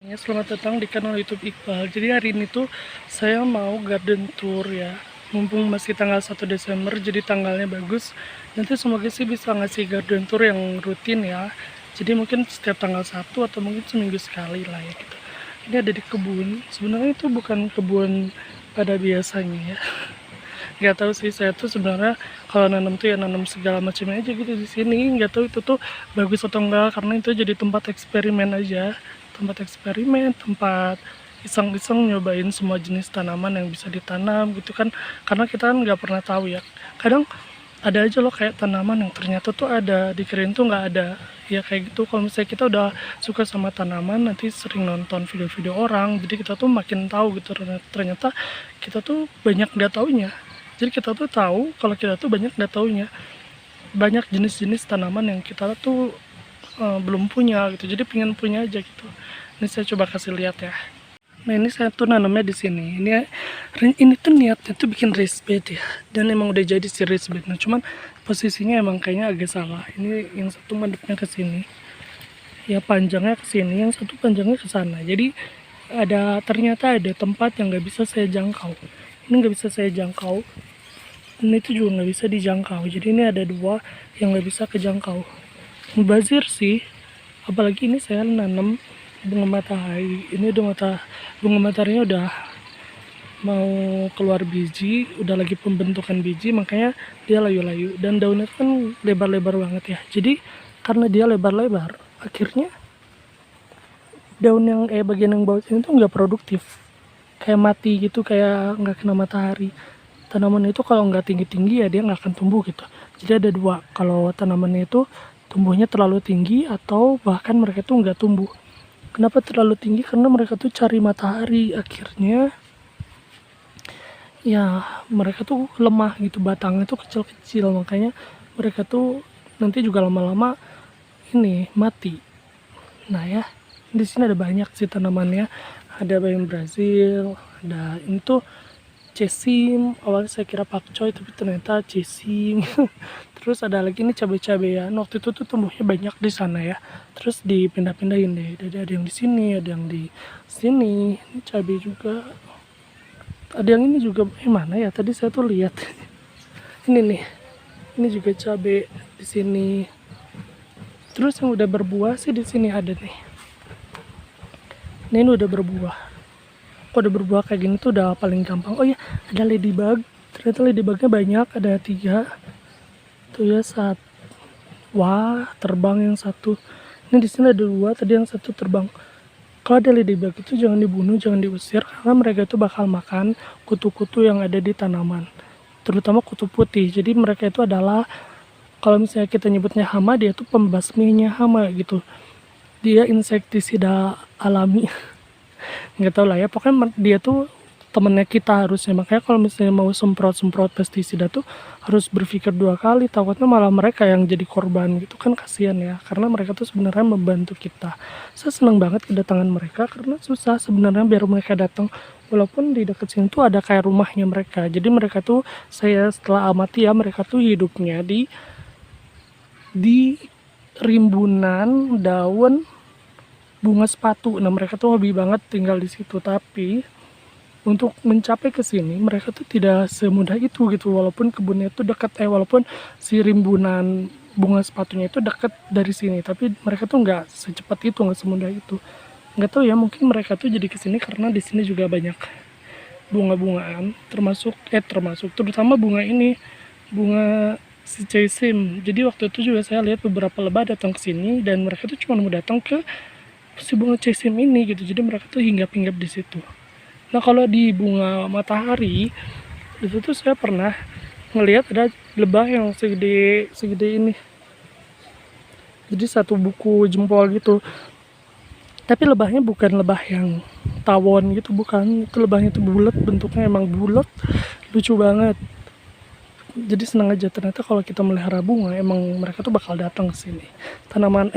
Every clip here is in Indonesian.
Ya, selamat datang di kanal YouTube Iqbal. Jadi hari ini tuh saya mau garden tour ya. Mumpung masih tanggal 1 Desember, jadi tanggalnya bagus. Nanti semoga sih bisa ngasih garden tour yang rutin ya. Jadi mungkin setiap tanggal 1 atau mungkin seminggu sekali lah ya gitu. Ini ada di kebun. Sebenarnya itu bukan kebun pada biasanya ya. Nggak tahu sih, saya tuh sebenarnya kalau nanam tuh ya nanam segala macam aja gitu di sini. Nggak tahu itu tuh bagus atau enggak, karena itu jadi tempat eksperimen aja, tempat iseng-iseng nyobain semua jenis tanaman yang bisa ditanam gitu kan, karena kita kan nggak pernah tahu ya. Kadang ada aja loh kayak tanaman yang ternyata tuh ada, dikirain tuh nggak ada. Ya kayak gitu, kalau misalnya kita udah suka sama tanaman, nanti sering nonton video-video orang, jadi kita tuh makin tahu gitu, ternyata kita tuh banyak nggak taunya. Jadi kita tuh tahu kalau kita tuh banyak nggak taunya, banyak jenis-jenis tanaman yang kita tuh belum punya gitu. Jadi pengen punya aja gitu. Ini saya coba kasih lihat ya. Nah ini saya tuh nanamnya di sini. Ini tuh niatnya tuh bikin raised bed ya. Dan emang udah jadi sih raised bed. Nah cuman posisinya emang kayaknya agak salah. Ini yang satu madepnya ke sini. Ya panjangnya ke sini, yang satu panjangnya ke sana. Jadi ternyata ada tempat yang nggak bisa saya jangkau. Ini nggak bisa saya jangkau. Dan itu juga nggak bisa dijangkau. Jadi ini ada dua yang nggak bisa kejangkau. Mubazir sih, apalagi ini saya nanam bunga matahari. Ini bunga mataharinya udah mau keluar biji, udah lagi pembentukan biji, makanya dia layu-layu. Dan daunnya kan lebar-lebar banget ya. Jadi karena dia lebar-lebar, akhirnya daun yang bagian yang bawah ini tuh nggak produktif, kayak mati gitu, kayak nggak kena matahari. Tanaman itu kalau nggak tinggi-tinggi ya dia nggak akan tumbuh gitu. Jadi ada dua, kalau tanamannya itu tumbuhnya terlalu tinggi atau bahkan mereka tuh nggak tumbuh. Kenapa terlalu tinggi? Karena mereka tuh cari matahari, akhirnya ya mereka tuh lemah gitu, batangnya tuh kecil-kecil, makanya mereka tuh nanti juga lama-lama ini mati. Nah ya, di sini ada banyak sih tanamannya. Ada bayam Brazil, ada ini tuh cesim. Awalnya saya kira pakcoy tapi ternyata cesim. Terus ada lagi nih cabai-cabean. Waktu itu tuh tumbuhnya banyak di sana ya. Terus dipindah-pindahin deh. Jadi ada yang di sini, ada yang di sini. Ini cabai juga. Ada yang ini juga. Mana ya? Tadi saya tuh lihat. Ini nih. Ini juga cabai di sini. Terus yang udah berbuah sih di sini ada nih. Ini udah berbuah. Kok udah berbuah kayak gini tuh udah paling gampang. Oh ya, ada ladybug. Ternyata ladybugnya banyak, ada 3. Tuh ya, wah, terbang yang satu. Ini di sini ada 2, tadi yang satu terbang. Kalau ada ladybug itu jangan dibunuh, jangan diusir, karena mereka itu bakal makan kutu-kutu yang ada di tanaman. Terutama kutu putih. Jadi mereka itu adalah, kalau misalnya kita nyebutnya hama, dia tuh pembasminya hama gitu. Dia insektisida alami. Nggak tahu lah ya, pokoknya dia tuh temennya kita harusnya. Makanya kalau misalnya mau semprot pestisida tuh harus berpikir 2 kali, takutnya malah mereka yang jadi korban gitu kan, kasihan ya, karena mereka tuh sebenarnya membantu kita. Saya senang banget kedatangan mereka, karena susah sebenarnya biar mereka datang, walaupun di dekat sini tuh ada kayak rumahnya mereka. Jadi mereka tuh, saya setelah amati ya, mereka tuh hidupnya di rimbunan daun bunga sepatu. Nah mereka tuh hobi banget tinggal di situ, tapi untuk mencapai ke sini mereka tuh tidak semudah itu gitu. Walaupun kebunnya itu dekat, walaupun si rimbunan bunga sepatunya itu dekat dari sini, tapi mereka tuh nggak secepat itu, nggak semudah itu. Nggak tahu ya, mungkin mereka tuh jadi kesini karena di sini juga banyak bunga-bungaan, termasuk terutama bunga ini, bunga si cesim. Jadi waktu itu juga saya lihat beberapa lebah datang ke sini, dan mereka tuh cuma mau datang ke si bunga cesim ini gitu. Jadi mereka tuh hinggap-hinggap di situ. Nah kalau di bunga matahari itu tuh saya pernah ngelihat ada lebah yang segede ini. Jadi satu buku jempol gitu. Tapi lebahnya bukan lebah yang tawon gitu, bukan. Itu lebahnya tuh bulat, bentuknya emang bulat, lucu banget. Jadi senang aja, ternyata kalau kita melihara bunga emang mereka tuh bakal datang ke sini. Tanaman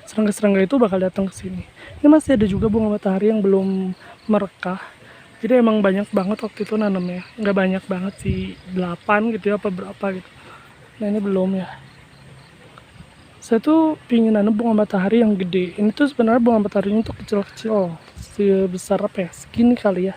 serangga-serangga itu bakal datang ke sini. Ini masih ada juga bunga matahari yang belum merekah. Jadi emang banyak banget waktu itu nanamnya. Nggak banyak banget sih, 8 gitu ya, apa berapa gitu. Nah ini belum ya. Saya tuh pingin nanam bunga matahari yang gede. Ini tuh sebenarnya bunga mataharinya tuh kecil-kecil, sebesar apa ya, segini kali ya.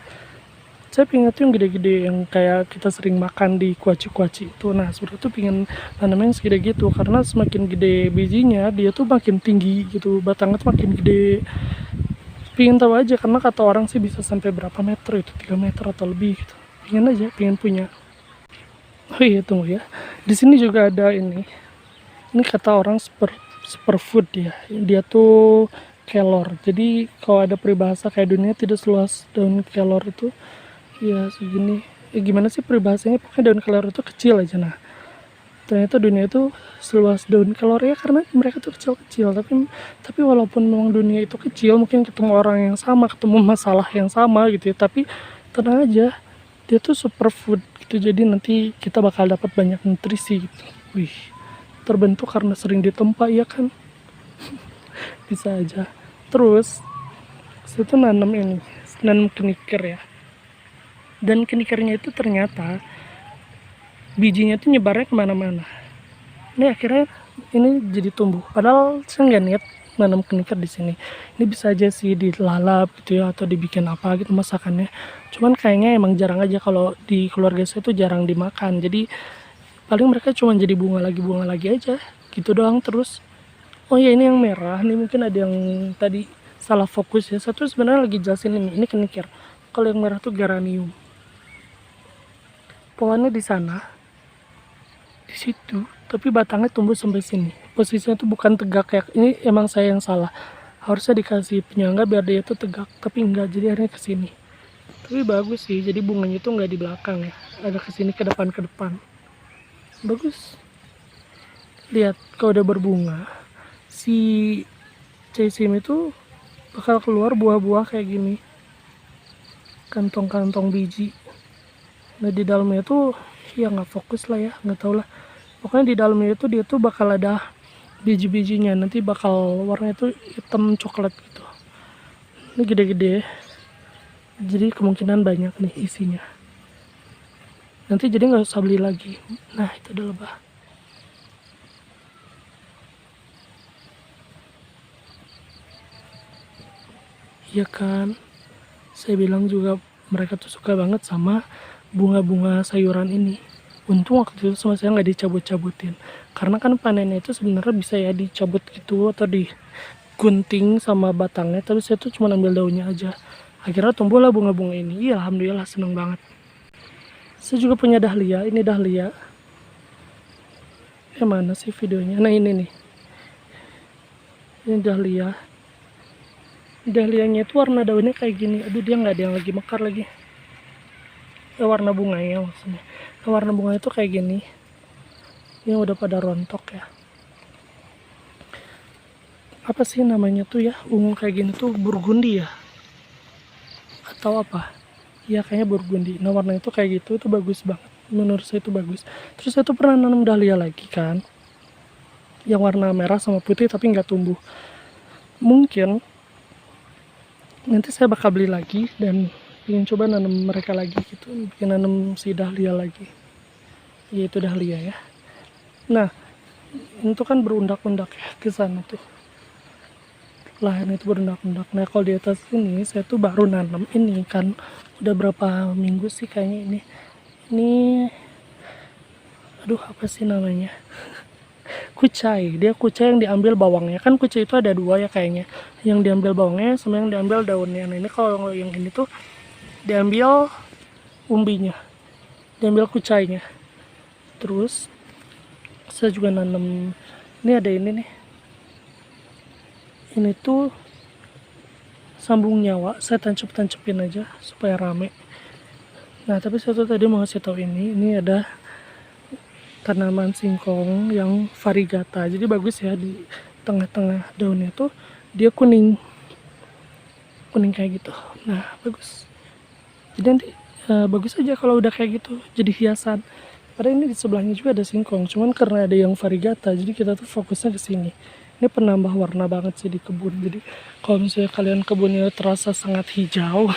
Saya pingin tuh yang gede-gede, yang kayak kita sering makan di kuaci-kuaci itu. Nah sebenarnya tuh pingin nanamnya yang segede gitu, karena semakin gede bijinya dia tuh makin tinggi gitu, batangnya tuh makin gede. Pingin tahu aja, karena kata orang sih bisa sampai berapa meter itu, 3 meter atau lebih gitu. Pingin aja, pingin punya. Oh iya, tunggu ya, di sini juga ada ini kata orang superfood ya, dia tuh kelor. Jadi kalau ada peribahasa kayak dunia tidak seluas daun kelor itu, ya segini, ya gimana sih peribahasanya, pokoknya daun kelor itu kecil aja. Nah ternyata dunia itu seluas daun kelor ya, karena mereka tuh kecil-kecil. Tapi walaupun memang dunia itu kecil, mungkin ketemu orang yang sama, ketemu masalah yang sama gitu ya, tapi tenang aja, dia tuh superfood gitu. Jadi nanti kita bakal dapat banyak nutrisi gitu. Wih, terbentuk karena sering ditempa ya kan. Bisa aja. Terus saya tuh nanam kenikir ya, dan kenikirnya itu ternyata bijinya tuh nyebarnya kemana-mana. Ini akhirnya ini jadi tumbuh. Padahal saya nggak niat nanam kenikir di sini. Ini bisa aja sih dilalap gitu ya, atau dibikin apa gitu masakannya. Cuman kayaknya emang jarang aja, kalau di keluarga saya tuh jarang dimakan. Jadi paling mereka cuma jadi bunga lagi aja gitu doang. Terus oh ya, ini yang merah nih, mungkin ada yang tadi salah fokus ya. Satu sebenarnya lagi jelasin ini kenikir. Kalau yang merah tuh geranium. Pohonnya di sana, di situ, tapi batangnya tumbuh sampai sini. Posisinya tuh bukan tegak kayak ini, emang saya yang salah. Harusnya dikasih penyangga biar dia tuh tegak, tapi enggak, jadi akhirnya ke sini. Tapi bagus sih, jadi bunganya tuh nggak di belakang ya, ada ke sini, ke depan. Bagus. Lihat, kalau udah berbunga, si caisim itu bakal keluar buah-buah kayak gini, kantong-kantong biji. Nah di dalamnya tuh ya nggak fokus lah ya, nggak tau lah. Pokoknya di dalamnya itu dia tuh bakal ada biji-bijinya, nanti bakal warnanya tuh hitam coklat gitu. Ini gede-gede, jadi kemungkinan banyak nih isinya. Nanti jadi nggak usah beli lagi. Nah itu udah lebah. Iya kan, saya bilang juga mereka tuh suka banget sama bunga-bunga sayuran ini. Untung waktu itu sama saya nggak dicabut-cabutin, karena kan panennya itu sebenarnya bisa ya dicabut gitu atau digunting sama batangnya, tapi saya tuh cuma ambil daunnya aja. Akhirnya tumbuhlah bunga-bunga ini. Iya, alhamdulillah, seneng banget. Saya juga punya dahlia. Ini dahlia, mana sih videonya? Nah ini nih, ini dahlia. Dahlianya itu warna daunnya kayak gini. Aduh, dia nggak ada yang lagi mekar lagi. Warna bunganya maksudnya. Nah, warna bunga itu kayak gini, yang udah pada rontok ya. Apa sih namanya tuh ya, ungu kayak gini tuh, burgundi ya, atau apa ya, kayaknya burgundi. Nah warna itu kayak gitu, itu bagus banget, menurut saya itu bagus. Terus saya tuh pernah nanam dahlia lagi kan, yang warna merah sama putih tapi nggak tumbuh. Mungkin nanti saya bakal beli lagi dan ingin coba nanam mereka lagi gitu, bikin nanam si dahlia lagi, yaitu dahlia ya. Nah itu kan berundak-undak ya ke sana tuh, lahan itu berundak-undak. Nah kalau di atas ini saya tuh baru nanam ini kan, udah berapa minggu sih kayaknya ini aduh apa sih namanya, kucai. Dia kucai yang diambil bawangnya, kan kucai itu ada dua ya kayaknya, yang diambil bawangnya sama yang diambil daunnya. Nah ini kalau yang ini tuh diambil umbinya, diambil kucainya. Terus saya juga nanam, ini ada ini nih, ini tuh sambung nyawa, saya tancep-tancepin aja supaya rame. Nah tapi saya tuh tadi mau ngasih tahu ini ada tanaman singkong yang variegata. Jadi bagus ya, di tengah-tengah daunnya tuh dia kuning kayak gitu. Nah bagus, jadi nanti bagus aja kalau udah kayak gitu, jadi hiasan. Padahal ini di sebelahnya juga ada singkong, cuman karena ada yang variegata jadi kita tuh fokusnya ke sini. Ini penambah warna banget sih di kebun. Jadi kalau misalnya kalian kebunnya terasa sangat hijau,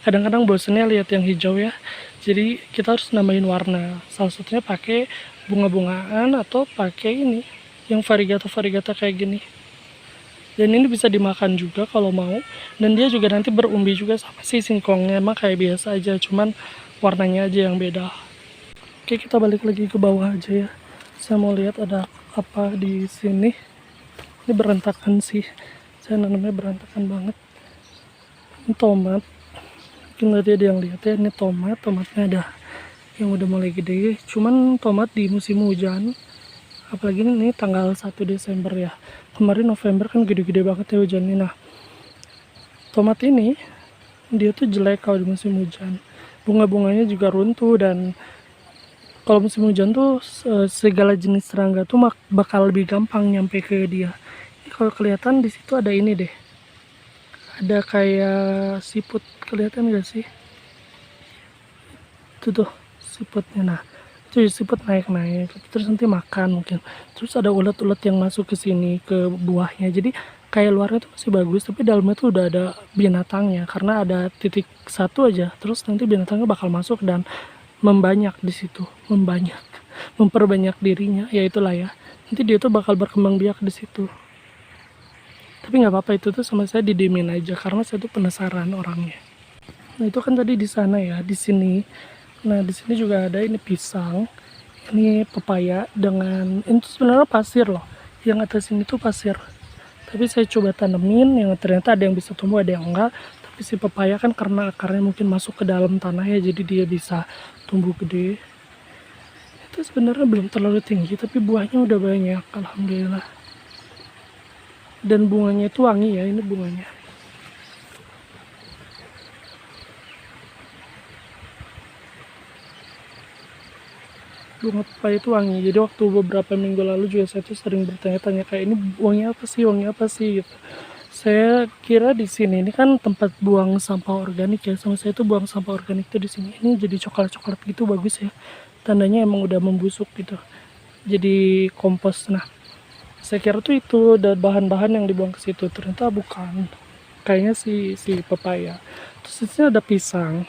kadang-kadang bosennya lihat yang hijau ya, jadi kita harus nambahin warna. Salah satunya pakai bunga-bungaan atau pakai ini yang variegata kayak gini. Dan ini bisa dimakan juga kalau mau. Dan dia juga nanti berumbi juga sama si singkongnya, emang kayak biasa aja, cuman warnanya aja yang beda. Oke, kita balik lagi ke bawah aja ya. Saya mau lihat ada apa di sini. Ini berantakan sih. Saya nanamnya berantakan banget. Ini tomat. Mungkin tadi ada yang lihat ya, ini tomatnya ada yang udah mulai gede. Cuman tomat di musim hujan, apalagi ini tanggal 1 Desember ya. Kemarin November kan gede-gede banget ya hujannya. Nah, tomat ini dia tuh jelek kalau di musim hujan. Bunga-bunganya juga runtuh, dan kalau musim hujan tuh segala jenis serangga tuh bakal lebih gampang nyampe ke dia. Ini kalau kelihatan di situ ada ini deh. Ada kayak siput, kelihatan gak sih? Itu tuh siputnya. Nah, itu siput naik-naik terus nanti makan mungkin. Terus ada ulat-ulat yang masuk ke sini, ke buahnya. Jadi kayak luarnya tuh masih bagus, tapi dalamnya tuh udah ada binatangnya, karena ada titik satu aja. Terus nanti binatangnya bakal masuk dan membanyak di situ, memperbanyak dirinya, ya itulah ya. Nanti dia tuh bakal berkembang biak di situ. Tapi nggak apa-apa, itu tuh sama saya didiemin aja karena saya tuh penasaran orangnya. Nah, itu kan tadi di sana ya, di sini. Nah, di sini juga ada ini pisang, ini pepaya dengan ini tuh sebenarnya pasir loh. Yang atas ini tuh pasir. Tapi saya coba tanemin, yang ternyata ada yang bisa tumbuh, ada yang enggak. Tapi si pepaya kan karena akarnya mungkin masuk ke dalam tanah ya, jadi dia bisa tumbuh gede. Itu sebenarnya belum terlalu tinggi, tapi buahnya udah banyak, alhamdulillah. Dan bunganya itu wangi ya, ini bunganya. Bunga pepaya itu wangi. Jadi waktu beberapa minggu lalu juga saya tuh sering bertanya-tanya kayak ini wangi apa sih gitu. Saya kira di sini ini kan tempat buang sampah organik ya, sama saya tuh buang sampah organik tuh di sini. Ini jadi coklat-coklat gitu, bagus ya. Tandanya emang udah membusuk gitu. Jadi kompos. Nah, saya kira tuh itu dan bahan-bahan yang dibuang ke situ, ternyata bukan. Kayaknya si pepaya. Terus di sini ada pisang.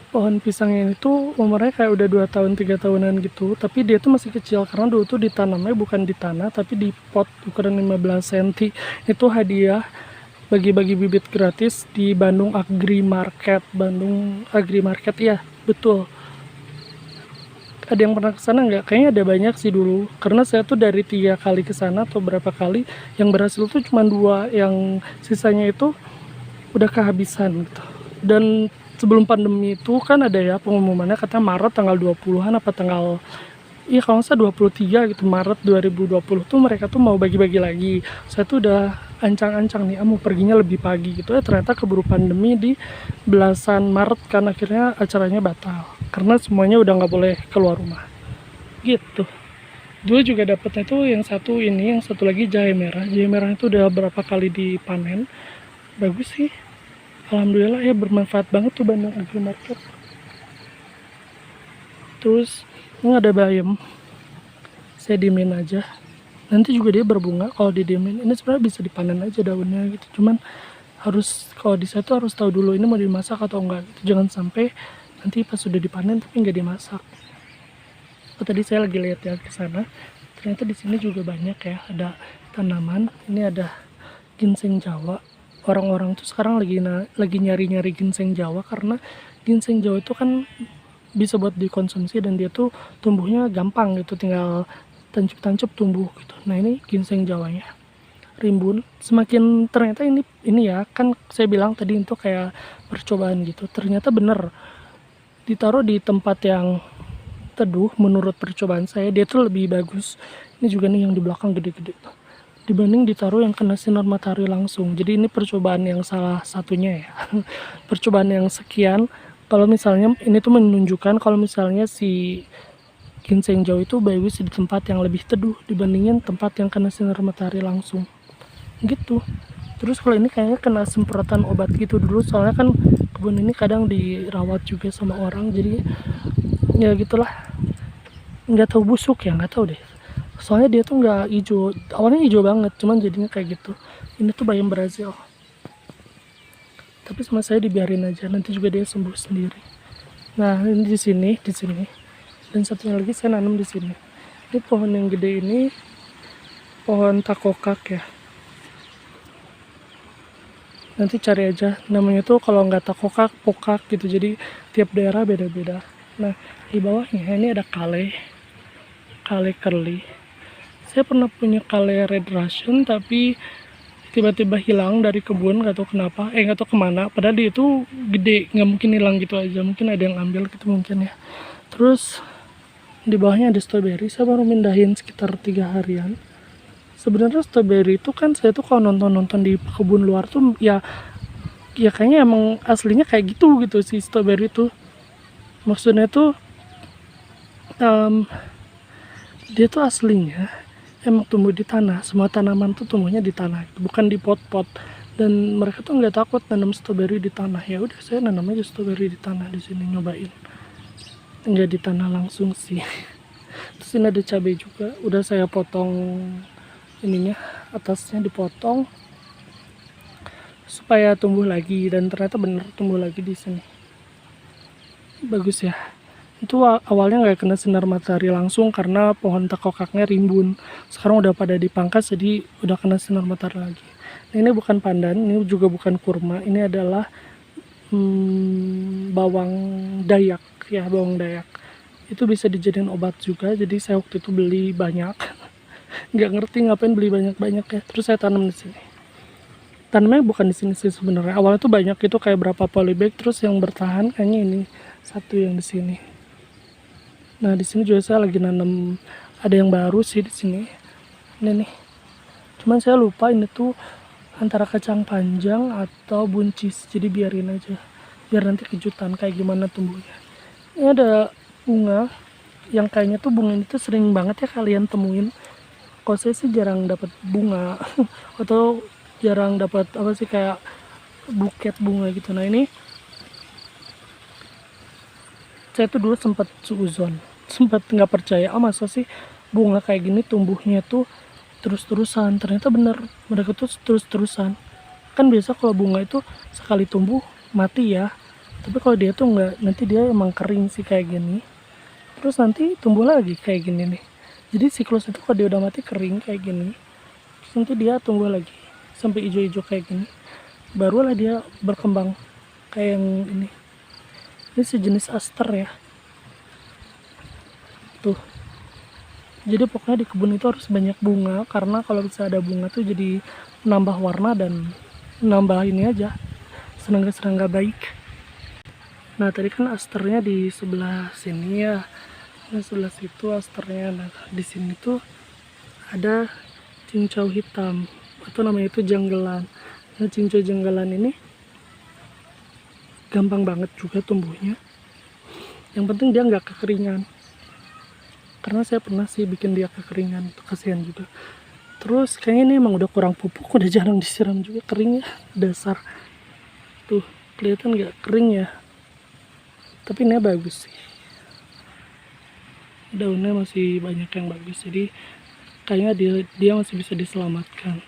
Pohon pisangnya ini tuh umurnya kayak udah 2 tahun 3 tahunan gitu, tapi dia tuh masih kecil karena dulu tuh ditanamnya bukan di tanah tapi di pot ukuran 15 cm. Itu hadiah bagi-bagi bibit gratis di Bandung Agri Market. Bandung Agri Market ya, betul. Ada yang pernah kesana nggak? Kayaknya ada banyak sih dulu, karena saya tuh dari 3 kali kesana atau berapa kali, yang berhasil tuh cuma 2, yang sisanya itu udah kehabisan gitu. Dan sebelum pandemi itu kan ada ya pengumumannya, katanya Maret tanggal 20-an apa tanggal, iya kalau nggak salah 23 gitu, Maret 2020 tuh mereka tuh mau bagi-bagi lagi. Saya tuh udah ancang-ancang nih, mau perginya lebih pagi gitu. Ternyata keburu pandemi di belasan Maret kan, akhirnya acaranya batal karena semuanya udah nggak boleh keluar rumah gitu. Dulu juga dapetnya tuh yang satu ini, yang satu lagi jahe merah. Jahe merah itu udah berapa kali dipanen, bagus sih. Alhamdulillah ya, bermanfaat banget tuh Bandung Agri Market. Terus ini ada bayam, saya diemin aja. Nanti juga dia berbunga kalau didiemin. Ini sebenarnya bisa dipanen aja daunnya gitu. Cuman harus, kalau di saya tuh harus tahu dulu ini mau dimasak atau enggak gitu. Jangan sampai nanti pas sudah dipanen tapi nggak dimasak. Tadi saya lagi lihat ya ke sana. Ternyata di sini juga banyak ya, ada tanaman. Ini ada ginseng Jawa. Orang-orang tuh sekarang lagi nyari-nyari ginseng Jawa karena ginseng Jawa itu kan bisa buat dikonsumsi dan dia tuh tumbuhnya gampang gitu, tinggal tancap-tancap tumbuh gitu. Nah, ini ginseng Jawanya rimbun. Semakin ternyata ini ya, kan saya bilang tadi itu kayak percobaan gitu. Ternyata bener, ditaruh di tempat yang teduh menurut percobaan saya dia tuh lebih bagus. Ini juga nih yang di belakang gede-gede dibanding ditaruh yang kena sinar matahari langsung. Jadi ini percobaan yang salah satunya ya. Percobaan yang sekian, kalau misalnya ini tuh menunjukkan kalau misalnya si ginseng Jawa itu bagus di tempat yang lebih teduh dibandingin tempat yang kena sinar matahari langsung gitu. Terus kalau ini kayaknya kena semprotan obat gitu dulu, soalnya kan kebun ini kadang dirawat juga sama orang, jadi ya gitulah. Nggak tahu busuk ya, nggak tahu deh, soalnya dia tuh nggak hijau, awalnya hijau banget cuman jadinya kayak gitu. Ini tuh bayam Brazil, tapi sama saya dibiarin aja, nanti juga dia sembuh sendiri. Nah, ini di sini dan satunya lagi saya nanam di sini. Ini pohon yang gede ini pohon takokak ya. Nanti cari aja namanya tuh, kalau nggak takokak pokak gitu, jadi tiap daerah beda-beda. Nah, di bawahnya ini ada kale curly. Saya pernah punya kale red Russian tapi tiba-tiba hilang dari kebun, nggak tahu kenapa, nggak tahu kemana, padahal dia itu gede, nggak mungkin hilang gitu aja, mungkin ada yang ambil gitu mungkin ya. Terus di bawahnya ada strawberry, saya baru mindahin sekitar 3 harian. Sebenarnya strawberry itu kan, saya tuh kalau nonton di kebun luar tuh ya kayaknya emang aslinya kayak gitu si strawberry itu. Maksudnya tuh dia tuh aslinya emang tumbuh di tanah. Semua tanaman tuh tumbuhnya di tanah, bukan di pot-pot. Dan mereka tuh nggak takut nanam strawberry di tanah. Ya udah, saya nanam aja strawberry di tanah di sini, nyobain. Nggak di tanah langsung sih. Terus ini ada cabai juga, udah saya potong ininya, atasnya dipotong supaya tumbuh lagi, dan ternyata bener tumbuh lagi di sini. Bagus ya. Itu awalnya nggak kena sinar matahari langsung karena pohon takokaknya rimbun. Sekarang udah pada dipangkas, jadi udah kena sinar matahari lagi. Nah, ini bukan pandan, ini juga bukan kurma, ini adalah bawang dayak ya, bawang dayak. Itu bisa dijadiin obat juga, jadi saya waktu itu beli banyak. Nggak ngerti ngapain beli banyak-banyak ya. Terus saya tanam di sini. Tanamnya bukan di sini sih sebenarnya. Awalnya tuh banyak, itu kayak berapa polybag, terus yang bertahan kayaknya ini satu yang di sini. Nah, di sini juga saya lagi nanam, ada yang baru sih di sini. Ini nih. Cuman saya lupa ini tuh antara kacang panjang atau buncis. Jadi biarin aja. Biar nanti kejutan kayak gimana tumbuhnya. Ini ada bunga yang kayaknya tuh bunga itu sering banget ya kalian temuin. Kalau saya sih jarang dapat bunga atau jarang dapat apa sih, kayak buket bunga gitu. Nah, ini saya tuh dulu sempat suuzon, sempat nggak percaya, masa sih bunga kayak gini tumbuhnya tuh terus-terusan. Ternyata bener, mereka tuh terus-terusan. Kan biasa kalau bunga itu sekali tumbuh mati ya, tapi kalau dia tuh nggak, nanti dia emang kering sih kayak gini, terus nanti tumbuh lagi kayak gini nih. Jadi siklus itu kalau dia udah mati kering kayak gini, terus nanti dia tumbuh lagi sampai hijau-hijau kayak gini, barulah dia berkembang kayak yang ini. Ini sejenis aster ya tuh. Jadi pokoknya di kebun itu harus banyak bunga, karena kalau bisa ada bunga tuh jadi nambah warna dan nambah ini aja, serangga-serangga baik. Nah, tadi kan asternya di sebelah sini ya, di sebelah situ asternya. Nah, di sini tuh ada cincau hitam, atau namanya itu janggelan. Nah, cincau janggelan ini gampang banget juga tumbuhnya. Yang penting dia nggak kekeringan, karena saya pernah sih bikin dia kekeringan, kasihan juga. Terus kayaknya ini emang udah kurang pupuk, udah jarang disiram juga, keringnya dasar tuh, kelihatan nggak kering ya, tapi ini bagus sih, daunnya masih banyak yang bagus, jadi kayaknya dia masih bisa diselamatkan.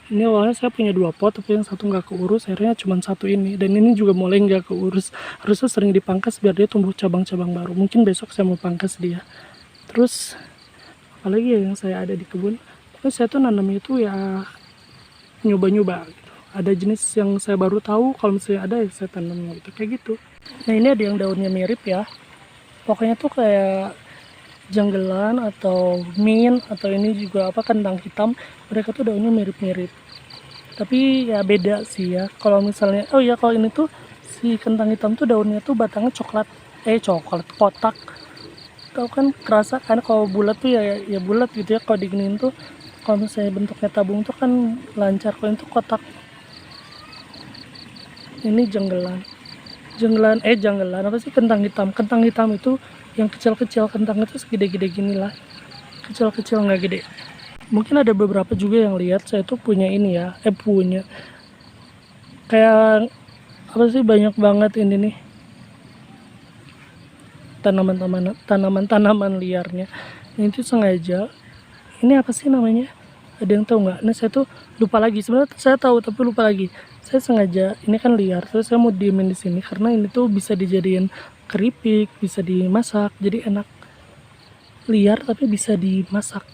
Ini awalnya saya punya 2 pot, tapi yang satu nggak keurus, akhirnya cuma satu ini. Dan ini juga mulai nggak keurus, harusnya sering dipangkas biar dia tumbuh cabang-cabang baru. Mungkin besok saya mau pangkas dia. Terus apalagi ya yang saya ada di kebun, terus saya tuh nanamnya itu ya nyoba-nyoba gitu. Ada jenis yang saya baru tahu, kalau misalnya ada ya saya tanam gitu, kayak gitu. Nah, ini ada yang daunnya mirip ya, pokoknya tuh kayak janggelan atau mint, atau ini juga apa, kentang hitam. Mereka tuh daunnya mirip-mirip, tapi ya beda sih ya. Kalau misalnya, oh ya, kalau ini tuh si kentang hitam tuh daunnya tuh batangnya coklat kotak. Tahu kan, kerasa kan kalau bulat tuh ya bulat gitu ya. Kalau diginiin tuh, kalau misalnya bentuknya tabung tuh kan lancar. Kalau itu kotak. Ini janggelan apa sih, kentang hitam itu yang kecil-kecil. Kentang itu segede-gede gini lah, kecil-kecil, nggak gede. Mungkin ada beberapa juga yang lihat saya tuh punya ini ya, punya kayak apa sih, banyak banget ini nih tanaman liarnya. Ini tuh sengaja, ini apa sih namanya, ada yang tahu nggak? Nah, saya tuh lupa lagi, sebenarnya saya tahu tapi lupa lagi. Saya sengaja, ini kan liar, terus saya mau diemin di sini karena ini tuh bisa dijadiin keripik, bisa dimasak, jadi enak. liar tapi bisa dimasak.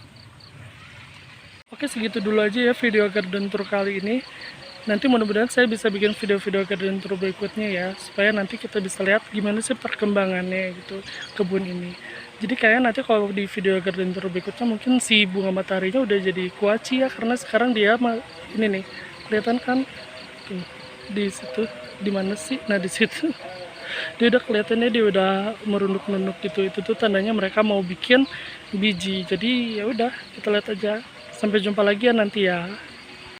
Oke, segitu dulu aja ya video garden tour kali ini. Nanti mudah-mudahan saya bisa bikin video-video garden tour berikutnya ya, supaya nanti kita bisa lihat gimana sih perkembangannya gitu kebun ini. Jadi kayaknya nanti kalau di video garden tour berikutnya mungkin si bunga mataharinya udah jadi kuaci ya, karena sekarang dia ini nih, kelihatan kan tuh di situ, di mana sih? Nah, di situ. Dia udah kelihatannya dia udah merunduk-nunduk gitu. Itu tuh tandanya mereka mau bikin biji. Jadi ya udah, kita lihat aja. Sampai jumpa lagi ya nanti ya.